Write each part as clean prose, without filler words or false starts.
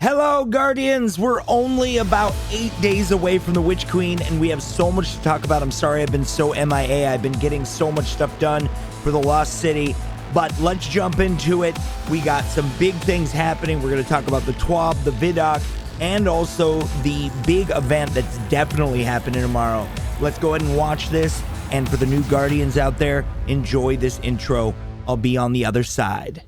Hello, Guardians! We're only about 8 days away from the Witch Queen, and we have so much to talk about. I'm sorry I've been so MIA. I've been getting so much stuff done for the Lost City, but let's jump into it. We got some big things happening. We're going to talk about the TWAB, the VDOC, and also the big event that's definitely happening tomorrow. Let's go ahead and watch this, and for the new Guardians out there, enjoy this intro. I'll be on the other side.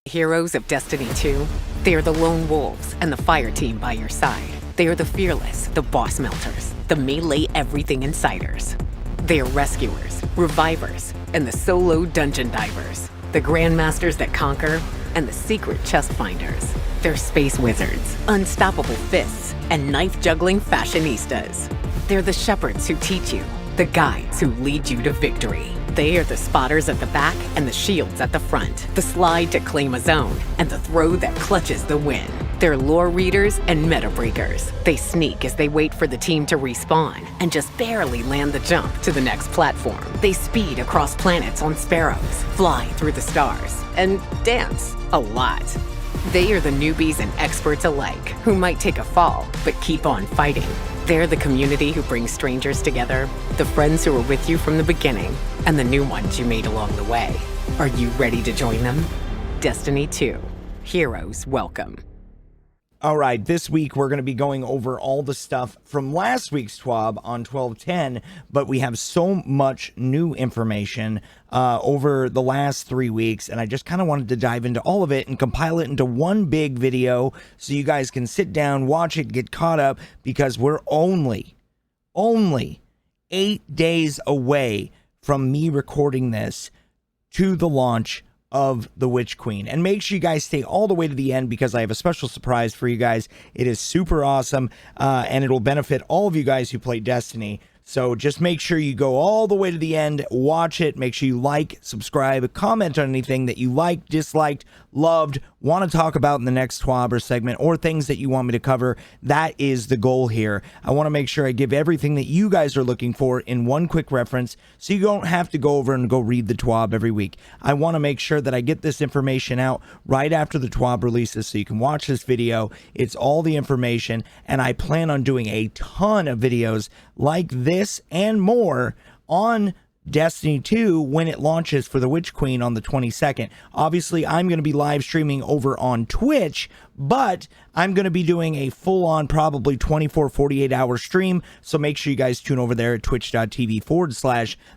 Heroes of Destiny 2, they are the lone wolves and the fire team by your side. They are the fearless, the boss melters, the melee everything insiders. They are rescuers, revivers, and the solo dungeon divers. The grandmasters that conquer and the secret chest finders. They're space wizards, unstoppable fists, and knife-juggling fashionistas. They're the shepherds who teach you, the guides who lead you to victory. They are the spotters at the back and the shields at the front, the slide to claim a zone, and the throw that clutches the win. They're lore readers and meta breakers. They sneak as they wait for the team to respawn and just barely land the jump to the next platform. They speed across planets on sparrows, fly through the stars, and dance a lot. They are the newbies and experts alike who might take a fall but keep on fighting. They're the community who brings strangers together, the friends who were with you from the beginning, and the new ones you made along the way. Are you ready to join them? Destiny 2. Heroes welcome. All right, this week we're going to be going over all the stuff from last week's TWAB on 12/10, but we have so much new information over the last 3 weeks, and I just kind of wanted to dive into all of it and compile it into one big video so you guys can sit down, watch it, get caught up, because we're only 8 days away from me recording this to the launch of the Witch Queen. And make sure you guys stay all the way to the end because I have a special surprise for you guys. It is super awesome, and it'll benefit all of you guys who play Destiny. So just make sure you go all the way to the end, watch it, make sure you like, subscribe, comment on anything that you liked, disliked, loved, want to talk about in the next TWAB or segment, or things that you want me to cover. That is the goal here. I want to make sure I give everything that you guys are looking for in one quick reference so you don't have to go over and go read the TWAB every week. I want to make sure that I get this information out right after the TWAB releases so you can watch this video. It's all the information, and I plan on doing a ton of videos like this and more on Destiny 2 when it launches for the Witch Queen on the 22nd. Obviously, I'm going to be live streaming over on Twitch, but I'm going to be doing a full-on, probably 24-48 hour stream, so make sure you guys tune over there at twitch.tv/the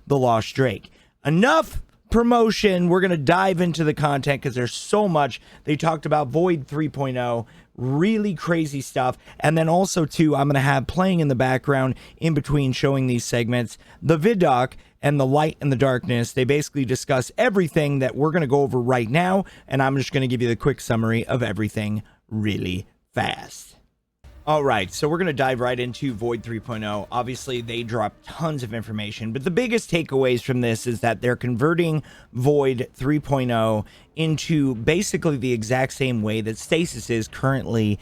LostDrake. Enough promotion. We're going to dive into the content because there's so much. They talked about Void 3.0, really crazy stuff, and then also too, I'm going to have playing in the background in between showing these segments, the VDOC and the light and the darkness. They basically discuss everything that we're going to go over right now, and I'm just going to give you the quick summary of everything really fast. All right, so we're going to dive right into Void 3.0. Obviously, they dropped tons of information, but the biggest takeaways from this is that they're converting Void 3.0 into basically the exact same way that Stasis is currently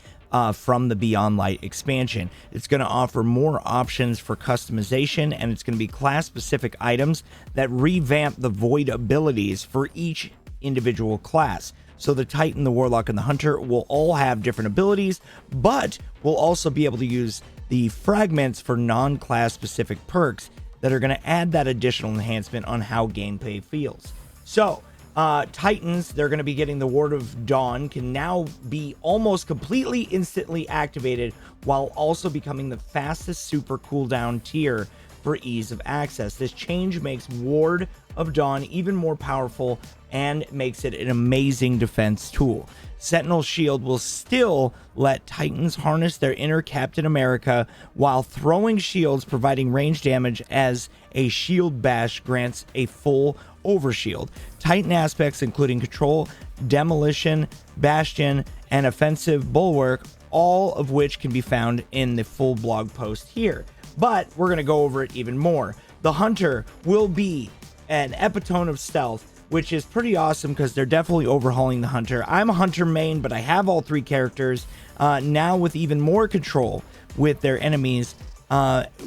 from the Beyond Light expansion. It's going to offer more options for customization, and it's going to be class-specific items that revamp the Void abilities for each individual class. So the Titan, the Warlock, and the Hunter will all have different abilities, but we'll also be able to use the fragments for non-class specific perks that are going to add that additional enhancement on how gameplay feels. So Titans, they're going to be getting the Ward of Dawn, can now be almost completely instantly activated while also becoming the fastest super cooldown tier for ease of access. This change makes Ward of Dawn even more powerful and makes it an amazing defense tool. Sentinel Shield will still let Titans harness their inner Captain America while throwing shields, providing range damage as a shield bash grants a full overshield. Titan aspects including control, demolition, bastion, and offensive bulwark, all of which can be found in the full blog post here. But we're going to go over it even more. The Hunter will be an epitome of stealth, which is pretty awesome because they're definitely overhauling the Hunter. I'm a Hunter main, but I have all three characters now with even more control with their enemies,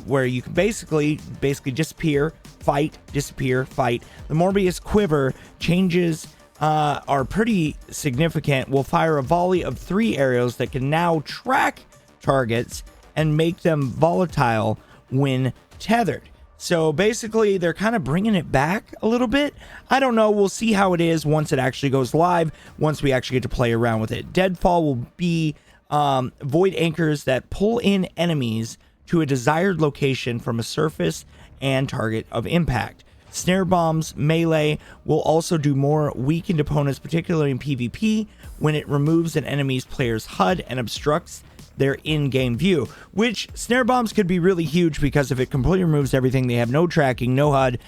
where you can basically disappear, fight, disappear, fight. The Morbius Quiver changes are pretty significant. Will fire a volley of 3 arrows that can now track targets and make them volatile when tethered. So basically, they're kind of bringing it back a little bit. I don't know. We'll see how it is once it actually goes live, once we actually get to play around with it. Deadfall will be void anchors that pull in enemies to a desired location from a surface and target of impact. Snare bombs melee will also do more weakened opponents, particularly in PvP, when it removes an enemy's player's HUD and obstructs their in-game view, which snare bombs could be really huge because if it completely removes everything, they have no tracking, no HUD,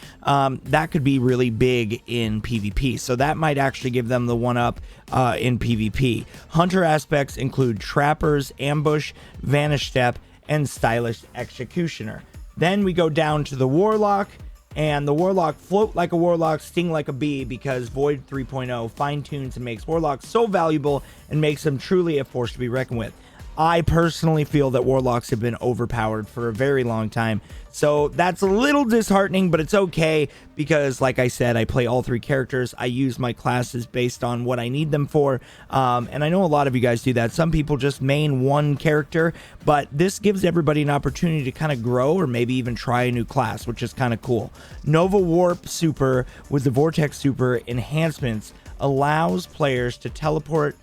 that could be really big in PvP. So that might actually give them the one up in PvP. Hunter aspects include trappers, ambush, vanish step, and stylish executioner. Then we go down to the warlock, and the warlock float like a warlock, sting like a bee, because Void 3.0 fine-tunes and makes warlocks so valuable and makes them truly a force to be reckoned with. I personally feel that warlocks have been overpowered for a very long time, so that's a little disheartening, but it's okay because, like I said, I play all 3 characters. I use my classes based on what I need them for, and I know a lot of you guys do that. Some people just main one character, but this gives everybody an opportunity to kind of grow or maybe even try a new class, which is kind of cool. Nova Warp Super with the Vortex Super enhancements allows players to teleport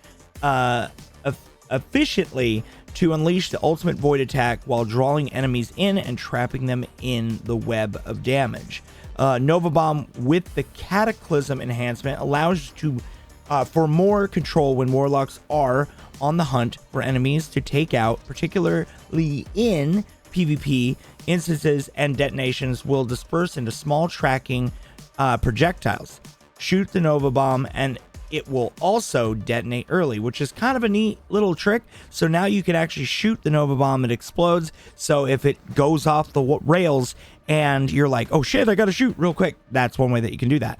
efficiently to unleash the ultimate void attack while drawing enemies in and trapping them in the web of damage. Nova Bomb with the Cataclysm enhancement allows you to for more control when warlocks are on the hunt for enemies to take out, particularly in PvP. Instances and detonations will disperse into small tracking projectiles. Shoot the Nova Bomb and it will also detonate early, which is kind of a neat little trick. So now you can actually shoot the Nova Bomb, it explodes. So if it goes off the rails and you're like, oh shit, I gotta shoot real quick, that's one way that you can do that.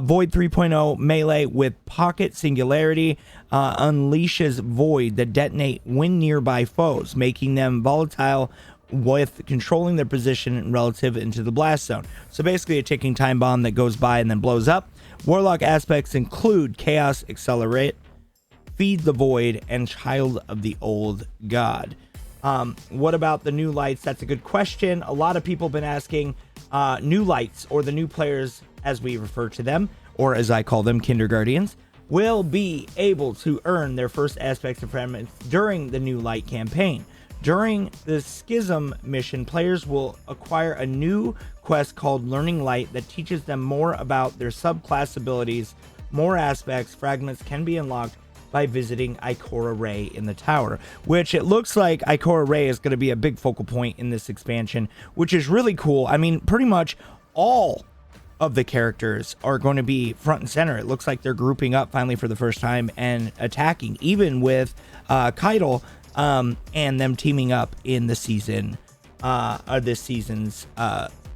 Void 3.0 melee with pocket singularity unleashes void that detonate when nearby foes, making them volatile with controlling their position relative into the blast zone. So basically a ticking time bomb that goes by and then blows up. Warlock aspects include Chaos Accelerate, Feed the Void, and Child of the Old God. What about the new lights? That's a good question. A lot of people have been asking new lights, or the new players as we refer to them, or as I call them, Kinderguardians, will be able to earn their first aspects of fragments during the new light campaign. During the Schism mission, players will acquire a new quest called Learning Light that teaches them more about their subclass abilities. More aspects, fragments can be unlocked by visiting Ikora Ray in the tower, which it looks like Ikora Ray is going to be a big focal point in this expansion, which is really cool. I mean, pretty much all of the characters are going to be front and center. It looks like they're grouping up finally for the first time and attacking, even with Keitel, and them teaming up in the season, this season's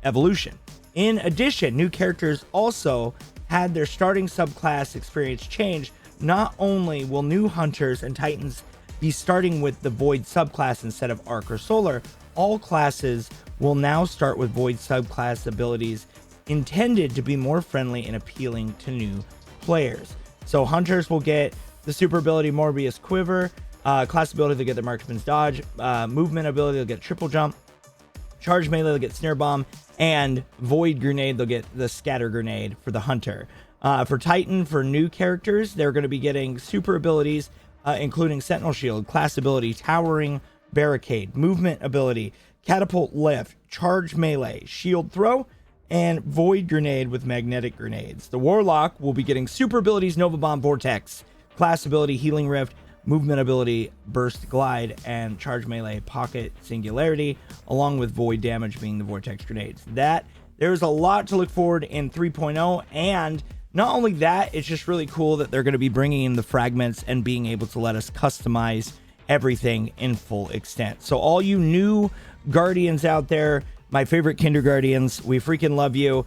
evolution. In addition, new characters also had their starting subclass experience changed. Not only will new hunters and titans be starting with the void subclass instead of arc or solar, all classes will now start with void subclass abilities intended to be more friendly and appealing to new players. So hunters will get the super ability Morbius Quiver, class ability they'll get the Marksman's Dodge, movement ability they'll get Triple Jump, charge melee they'll get Snare Bomb, and Void Grenade they'll get the Scatter Grenade for the hunter. For Titan, for new characters, they're going to be getting super abilities, including Sentinel Shield, class ability Towering Barricade, movement ability Catapult Lift, charge melee, shield throw, and Void Grenade with magnetic grenades. The Warlock will be getting super abilities Nova Bomb Vortex, class ability Healing Rift, movement ability Burst Glide, and charge melee Pocket Singularity, along with void damage being the Vortex Grenades. There's a lot to look forward in 3.0, and not only that, it's just really cool that they're going to be bringing in the fragments and being able to let us customize everything in full extent. So all you new Guardians out there, my favorite Kinderguardians, we freaking love you.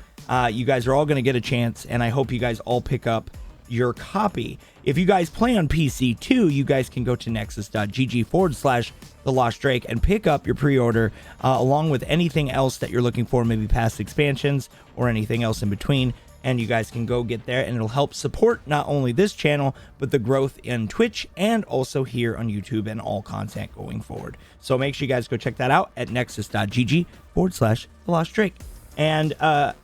You guys are all going to get a chance, and I hope you guys all pick up your copy. If you guys play on PC too, you guys can go to nexus.gg/TheLostDrake and pick up your pre-order along with anything else that you're looking for, maybe past expansions or anything else in between. and you guys can go get there, and it'll help support not only this channel, but the growth in Twitch and also here on YouTube and all content going forward. So make sure you guys go check that out at nexus.gg/LostDrake. And,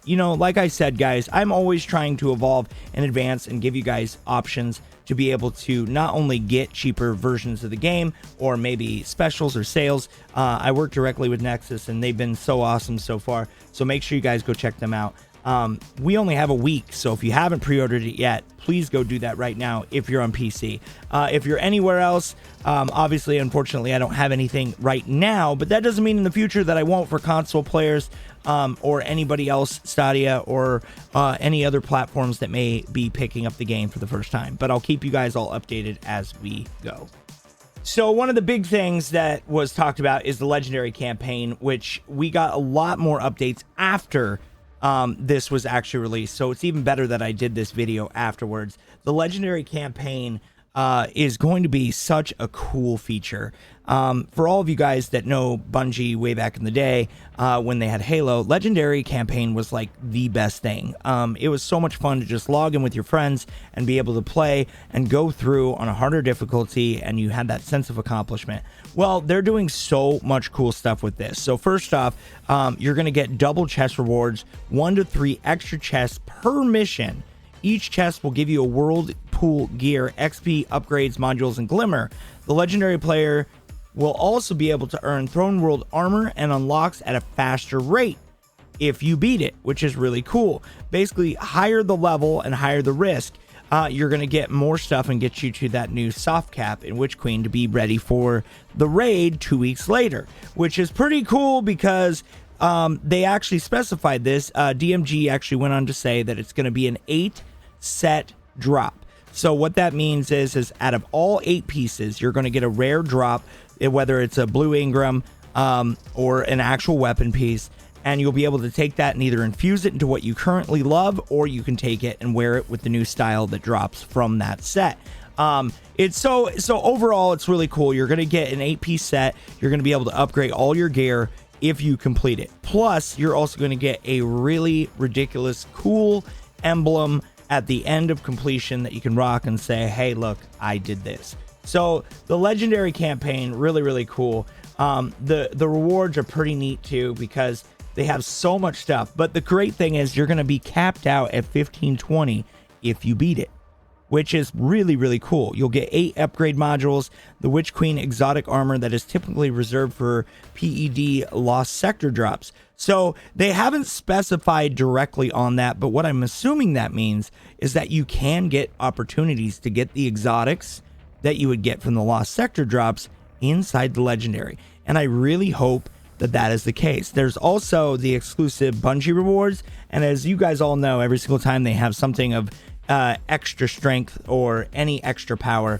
you know, like I said, guys, I'm always trying to evolve and advance and give you guys options to be able to not only get cheaper versions of the game or maybe specials or sales. I work directly with Nexus, and they've been so awesome so far. So make sure you guys go check them out. We only have a week, so if you haven't pre-ordered it yet, please go do that right now if you're on PC. If you're anywhere else, obviously, unfortunately, I don't have anything right now, but that doesn't mean in the future that I won't for console players or anybody else, Stadia or any other platforms that may be picking up the game for the first time. But I'll keep you guys all updated as we go. So one of the big things that was talked about is the Legendary campaign, which we got a lot more updates after this was actually released. So it's even better that I did this video afterwards. The Legendary campaign is going to be such a cool feature. For all of you guys that know Bungie way back in the day, when they had Halo, Legendary campaign was like the best thing. It was so much fun to just log in with your friends and be able to play and go through on a harder difficulty, and you had that sense of accomplishment. Well, they're doing so much cool stuff with this. So first off, you're going to get double chest rewards, 1 to 3 extra chests per mission. Each chest will give you a world pool gear, XP, upgrades, modules, and glimmer. The Legendary player will also be able to earn Throne World armor and unlocks at a faster rate if you beat it, which is really cool. Basically, higher the level and higher the risk, you're going to get more stuff and get you to that new soft cap in Witch Queen to be ready for the raid 2 weeks later, which is pretty cool because they actually specified this. DMG actually went on to say that it's going to be an 8-set drop. So what that means is out of all 8 pieces, you're going to get a rare drop, whether it's a blue Ingram or an actual weapon piece, and you'll be able to take that and either infuse it into what you currently love, or you can take it and wear it with the new style that drops from that set. It's so overall, it's really cool. You're going to get an 8-piece set. You're going to be able to upgrade all your gear if you complete it. Plus, you're also going to get a really ridiculous, cool emblem at the end of completion that you can rock and say, hey, look, I did this. So the Legendary campaign, really cool. The rewards are pretty neat too, because they have so much stuff. But the great thing is you're going to be capped out at 1520 if you beat it, which is really cool. You'll get 8 upgrade modules, the Witch Queen exotic armor that is typically reserved for PED Lost Sector drops. So they haven't specified directly on that, but what I'm assuming that means is that you can get opportunities to get the exotics that you would get from the Lost Sector drops inside the Legendary. And I really hope that that is the case. There's also the exclusive Bungie rewards, and as you guys all know, every single time they have something of extra strength or any extra power,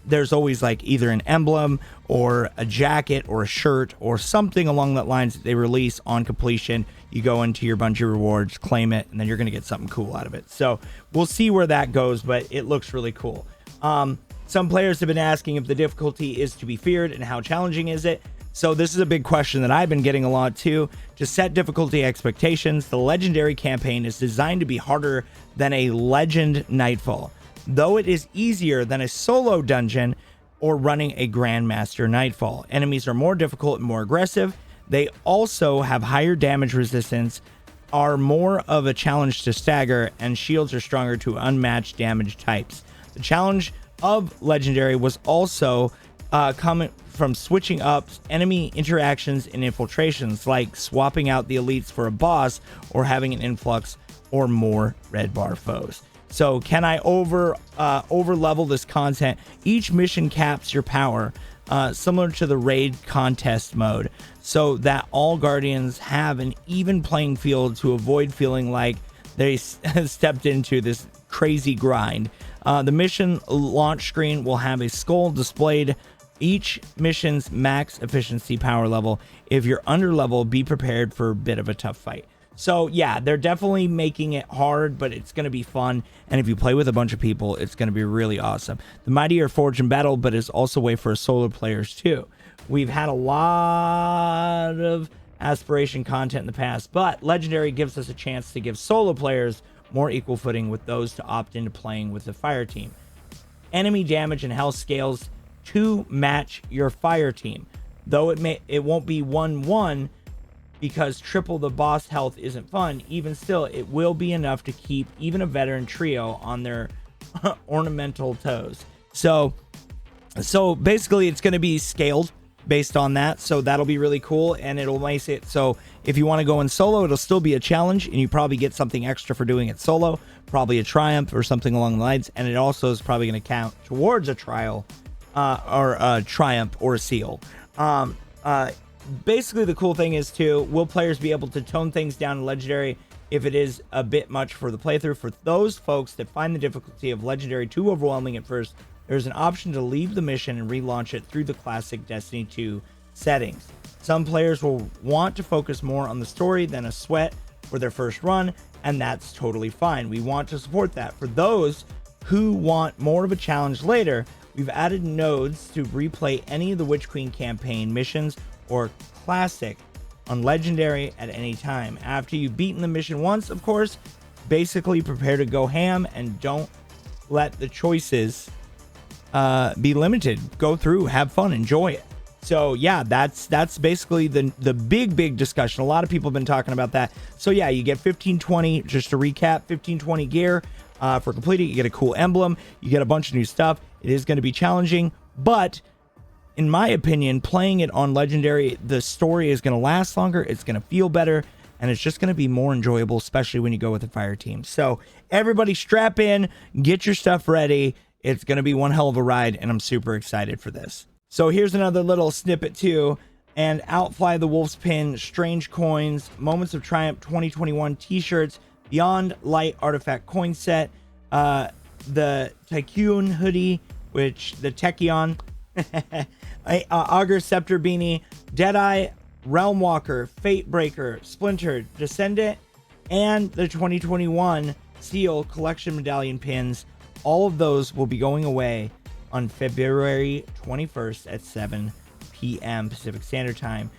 there's always like either an emblem or a jacket or a shirt or something along that lines that they release on completion. You go into your Bungie rewards, claim it, and then you're going to get something cool out of it. So we'll see where that goes, but it looks really cool. Some players have been asking if the difficulty is to be feared and how challenging is it. So this is a big question that I've been getting a lot too. To set difficulty expectations, the Legendary campaign is designed to be harder than a Legend Nightfall, though it is easier than a solo dungeon or running a Grandmaster Nightfall. Enemies are more difficult and more aggressive. They also have higher damage resistance, are more of a challenge to stagger, and shields are stronger to unmatched damage types. The challenge of Legendary was also coming from switching up enemy interactions and infiltrations, like swapping out the elites for a boss or having an influx or more red bar foes. So can I over level this content? Each mission caps your power, similar to the raid contest mode, so that all guardians have an even playing field to avoid feeling like they stepped into this crazy grind. The mission launch screen will have a skull displayed each mission's max efficiency power level. If you're under level, be prepared for a bit of a tough fight. So yeah, they're definitely making it hard, but it's going to be fun. And if you play with a bunch of people, it's going to be really awesome. The mighty are forged in battle, but it's also a way for solo players too. We've had a lot of aspiration content in the past, but Legendary gives us a chance to give solo players more equal footing with those to opt into playing with the fire team. Enemy damage and health scales to match your fire team, though it won't be 1-1 because triple the boss health isn't fun. Even still, it will be enough to keep even a veteran trio on their ornamental toes. So basically it's going to be scaled based on that, so that'll be really cool, and it'll make it so if you want to go in solo, it'll still be a challenge, and you probably get something extra for doing it solo, probably a triumph or something along the lines, and it also is probably going to count towards a trial or a triumph or a seal. Basically the cool thing is too, will players be able to tone things down in legendary if it is a bit much for the playthrough? For those folks that find the difficulty of legendary too overwhelming at first, there's an option to leave the mission and relaunch it through the classic Destiny 2 settings. Some players will want to focus more on the story than a sweat for their first run, and that's totally fine. We want to support that. For those who want more of a challenge later, we've added nodes to replay any of the Witch Queen campaign missions or classic on legendary at any time. After you've beaten the mission once, of course, basically prepare to go ham and don't let the choices be limited. Go through, have fun, enjoy it. So yeah, that's basically the big discussion. A lot of people have been talking about that. So yeah, you get 1520, just to recap, 1520 gear for completing. You get a cool emblem, you get a bunch of new stuff. It is going to be challenging, but in my opinion, playing it on legendary, the story is going to last longer, it's going to feel better, and it's just going to be more enjoyable, especially when you go with the fire team. So everybody strap in, get your stuff ready. It's going to be one hell of a ride, and I'm super excited for this. So here's another little snippet too. And Outfly the Wolf's Pin, Strange Coins, Moments of Triumph 2021 t-shirts, Beyond Light Artifact coin set, the Tycoon hoodie, which the Techion, Augur Scepter beanie, Deadeye, Realm Walker, Fate Breaker, Splinter, Descendant, and the 2021 Seal Collection Medallion pins. All of those will be going away on February 21st at 7 p.m. Pacific Standard Time.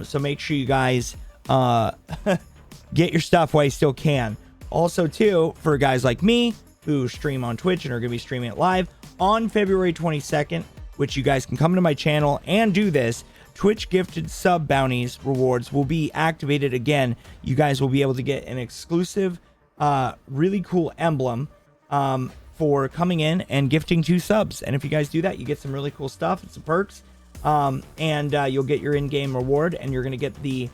So make sure you guys get your stuff while you still can. Also, too, for guys like me who stream on Twitch and are going to be streaming it live on February 22nd, which you guys can come to my channel and do this. Twitch gifted sub bounties rewards will be activated again. You guys will be able to get an exclusive, really cool emblem for coming in and gifting 2 subs. And if you guys do that, you get some really cool stuff and some perks. And you'll get your in-game reward, and you're going to get the,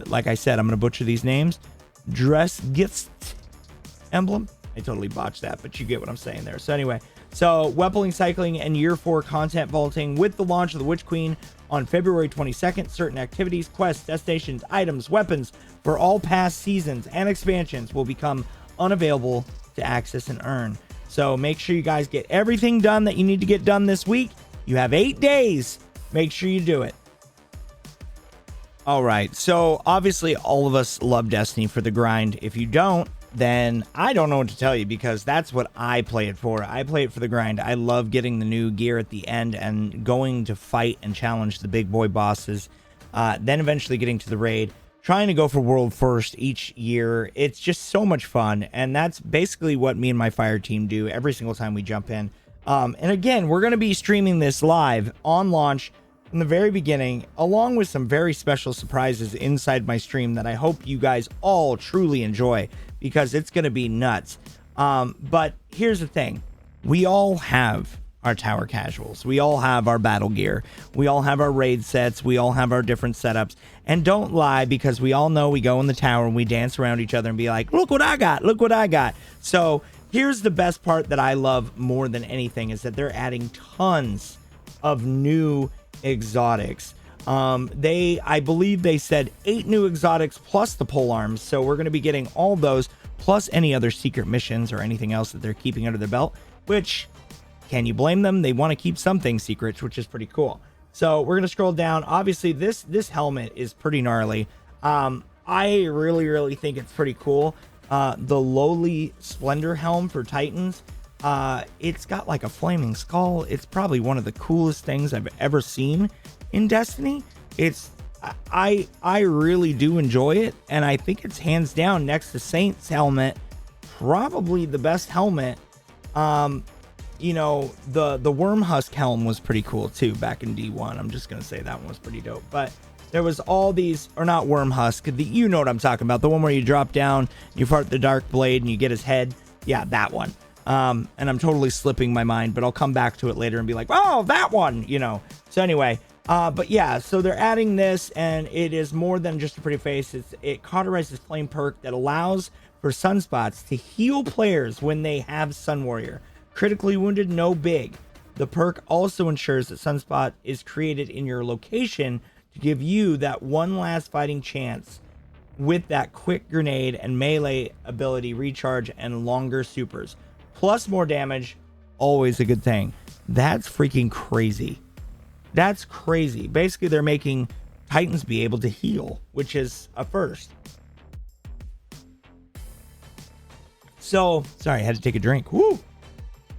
like I said, I'm going to butcher these names, Dress Gifts emblem. I totally botched that, but you get what I'm saying there. So anyway, so weaponing cycling and year 4 content vaulting with the launch of the Witch Queen on February 22nd. Certain activities, quests, destinations, items, weapons for all past seasons and expansions will become unavailable to access and earn. So make sure you guys get everything done that you need to get done this week. You have 8 days. Make sure you do it. All right. So obviously all of us love Destiny for the grind. If you don't, then I don't know what to tell you, because that's what I play it for. I play it for the grind. I love getting the new gear at the end and going to fight and challenge the big boy bosses. Then eventually getting to the raid, trying to go for world first each year. It's just so much fun. And that's basically what me and my fire team do every single time we jump in. And again, we're going to be streaming this live on launch from the very beginning, along with some very special surprises inside my stream that I hope you guys all truly enjoy, because it's going to be nuts. But here's the thing. We all have our tower casuals. We all have our battle gear. We all have our raid sets. We all have our different setups. And don't lie, because we all know we go in the tower and we dance around each other and be like, look what I got. Look what I got. So here's the best part that I love more than anything, is that they're adding tons of new exotics. I believe they said 8 new exotics plus the pole arms. So we're going to be getting all those, plus any other secret missions or anything else that they're keeping under their belt, which, can you blame them? They want to keep some things secrets, which is pretty cool. So we're going to scroll down. Obviously this helmet is pretty gnarly. I really think it's pretty cool. The lowly Splendor helm for Titans. It's got like a flaming skull. It's probably one of the coolest things I've ever seen in Destiny. I really do enjoy it, and I think it's hands down next to Saint's helmet probably the best helmet. You know, the worm husk helm was pretty cool too back in D1. I'm just gonna say that one was pretty dope. But there was all these, or not worm husk, you know what I'm talking about, the one where you drop down, you fart the dark blade and you get his head. Yeah, that one. And I'm totally slipping my mind, but I'll come back to it later and be like, oh, that one, you know. So anyway, but yeah, so they're adding this, and it is more than just a pretty face. It cauterizes flame perk that allows for sunspots to heal players when they have Sun Warrior. Critically wounded, no big. The perk also ensures that Sunspot is created in your location to give you that one last fighting chance with that quick grenade and melee ability recharge and longer supers. Plus more damage, always a good thing. That's freaking crazy. That's crazy. Basically, they're making Titans be able to heal, which is a first. So, sorry, I had to take a drink. Woo!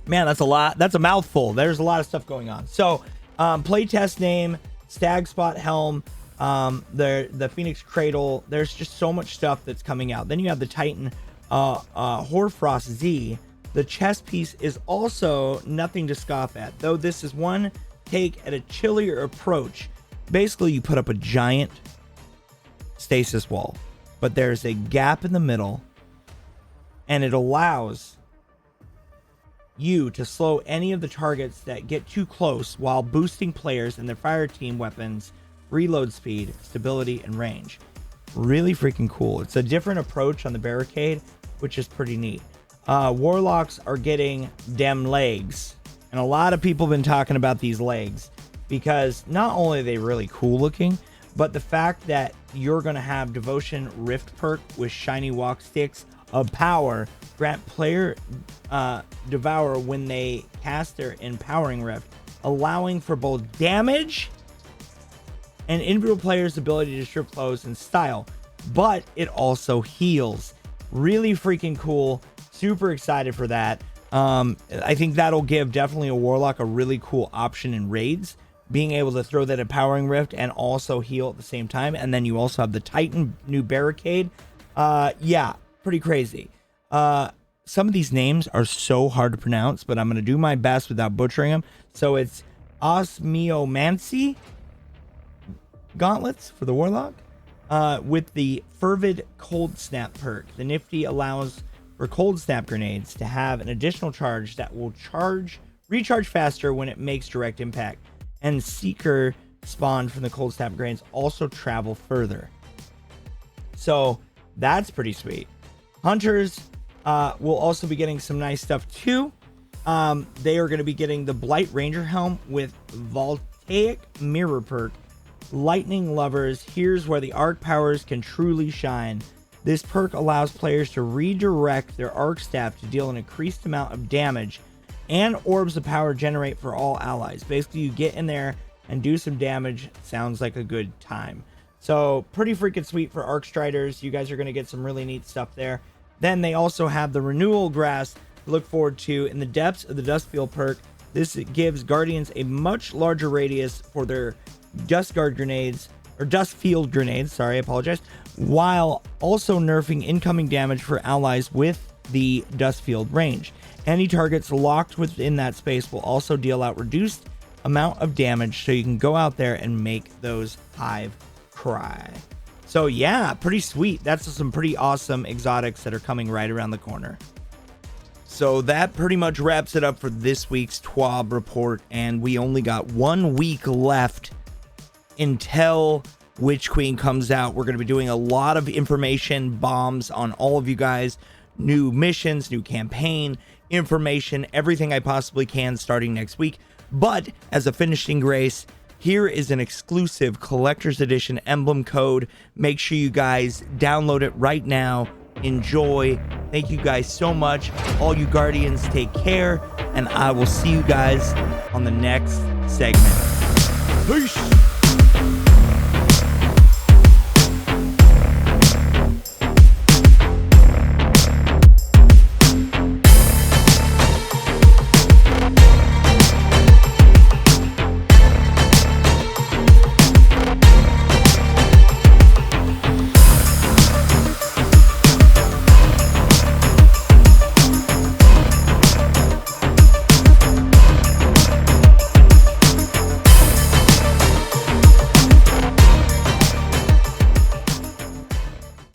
Man, that's a lot. That's a mouthful. There's a lot of stuff going on. So, playtest name, Stag Spot Helm, the Phoenix Cradle. There's just so much stuff that's coming out. Then you have the Titan Hoarfrost Z. The chest piece is also nothing to scoff at, though this is one take at a chillier approach. Basically, you put up a giant stasis wall, but there's a gap in the middle, and it allows you to slow any of the targets that get too close while boosting players and their fire team weapons reload speed, stability, and range. Really freaking cool. It's a different approach on the barricade, which is pretty neat. Warlocks are getting dem legs, and a lot of people have been talking about these legs because not only are they really cool looking, but the fact that you're going to have Devotion Rift perk with shiny walk sticks of power grant player devour when they cast their empowering rift, allowing for both damage and individual players' ability to strip foes and style, but it also heals. Really freaking cool. Super excited for that. I think that'll give definitely a Warlock a really cool option in raids, being able to throw that empowering rift and also heal at the same time. And then you also have the Titan new barricade. Yeah, pretty crazy. Some of these names are so hard to pronounce, but I'm going to do my best without butchering them. So it's Osmiomancy gauntlets for the Warlock with the Fervid Cold Snap perk. The nifty allows for cold snap grenades to have an additional charge that will recharge faster when it makes direct impact. And Seeker spawned from the cold snap grenades also travel further. So that's pretty sweet. Hunters will also be getting some nice stuff too. They are going to be getting the Blight Ranger helm with Voltaic Mirror perk. Lightning lovers, here's where the arc powers can truly shine. This perk allows players to redirect their arc staff to deal an increased amount of damage, and orbs of power generate for all allies. Basically, you get in there and do some damage. Sounds like a good time. So pretty freaking sweet for Arc Striders. You guys are going to get some really neat stuff there. Then they also have the Renewal Grass to look forward to in the depths of the Dustfield perk. This gives Guardians a much larger radius for their Dustfield grenades, sorry, I apologize, while also nerfing incoming damage for allies with the Dustfield range. Any targets locked within that space will also deal out reduced amount of damage, so you can go out there and make those hive cry. So yeah, pretty sweet. That's some pretty awesome exotics that are coming right around the corner. So that pretty much wraps it up for this week's TWAB report, and we only got 1 week left until Witch Queen comes out. We're going to be doing a lot of information bombs on all of you guys, new missions, new campaign information, everything I possibly can starting next week. But as a finishing grace, here is an exclusive collector's edition emblem code. Make sure you guys download it right now. Enjoy. Thank you guys so much. All you Guardians, take care, and I will see you guys on the next segment. Peace.